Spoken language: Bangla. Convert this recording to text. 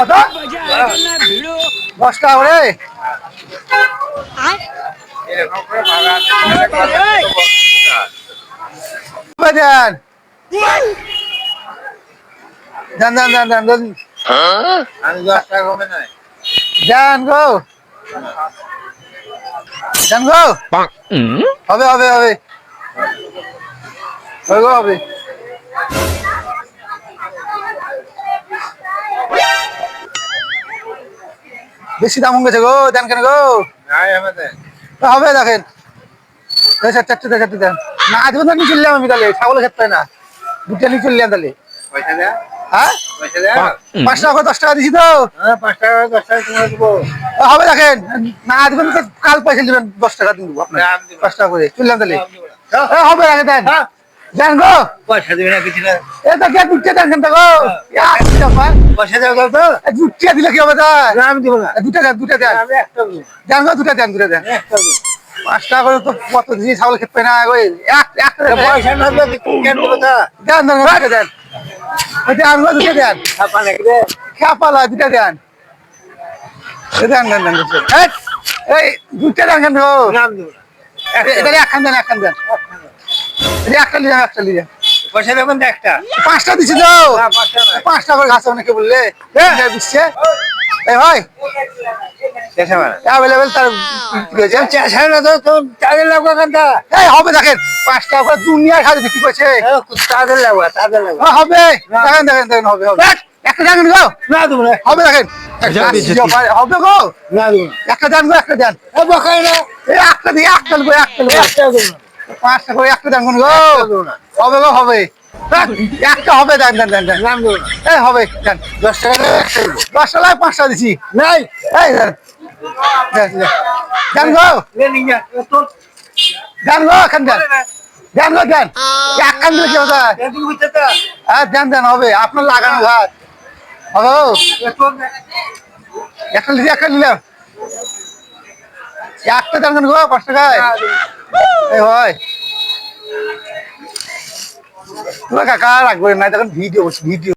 কত 10 টাকা করে দেন দেন দেন দেন দেন দেন আমি 10 টাকা কমে নাই। দেন গো দেন গো হবে হবে হবে হবে গো হবে বেশি দাম হয়ে গেছে গো দেন কেন গো নাই আমাদের হবে দেখেন চারটে চারটে দেন না আজ পর্যন্ত নিয়ে চললাম আমি তাহলে ছাগল খেতে না দুটা নিয়ে চললাম তাহলে পয়সা দেয়া হ্যাঁ পয়সা দেয়া 5 টাকা করে 10 টাকা দিছি তো হ্যাঁ 5 টাকা 10 টাকা তোমার দেবো। হবে দেখেন না আজ পর্যন্ত কাল পয়সা দিবেন 10 টাকা দিন দেবো আপনার না, আমি দেবো। 5 টাকা করে চললাম তাহলে হ্যাঁ, হবে দেখেন দেন হ্যাঁ, দেন গো পয়সা দিবে না কিছু না। এটা কে দুটা দেন কেন গো পয়সা দেওয়া দাও তো। দুটা দিলে কি হবে তা না, আমি দেবো না। দুটা দেন দুটা দেন আমি একটা দেবো। দেন গো দুটা দেন একটা দেবো। 5 টাকা করে তো কত দিন ছাগল খেতে পাই না ওই একটা দেন পয়সা না দিলে কেন দেবো তা? দেন দেন দুটা দেন ওই দেন গো দুটা দেন ছাপা নাকি রে? খেপালা দুটা দেন দেন দেন দেন এই দুটা দেন কেন গো না, আমি দেবো না। এটা একখান দেন একখান দেন একটা লিয়ে পয়সা দেবেন তো একটা। 5টা দিছি তো না, 5 টাকা নয়। 5টা করে ঘাস অনেকে বললে বুঝছে এই ভাই চেষ্টা মারা। অ্যাভেলেবেল তার চেষ্টা না তো তো তাদের লাগবে কান্তা। এই হবে দেখেন 5 টাকা করে দুনিয়ার খালি বিক্রি করছে তাদের লাগবে তাদের লাগবে। হবে দেখেন দেখেন দেখেন হবে হবে একটা দেন গো না দেবো না। হবে দেখেন হবে গো না দেবো না। একটা দেন গো একটা দেন এ বকাই না। এই একটা দিয়ে একটা দেবো একটা দেবো একটা দেবো না। 5 টাকা করে একটা দেন গো দেবো না। হবে গো হবে একটা হবে দেন দেন দেন দেন নাম দেবো না। এই হবে দেন 10 টাকা দিয়ে একটা দেবো। 10 টাকায় 5টা দিছি নাই। এই দেন দেন গো লে নিয়া তোর দেন গো এখন দেন দেন গো দেন একখান দিলে কি হবে এদিকে বুঝতে তা। হ্যাঁ দেন দেন হবে আপনার লাগানো ঘাট হবে গো। তোর একটা নিলাম একটা দেন কেন গো 5 টাকায় এই হয় কাকা রাখবেন না তখন ভিডিও ভিডিও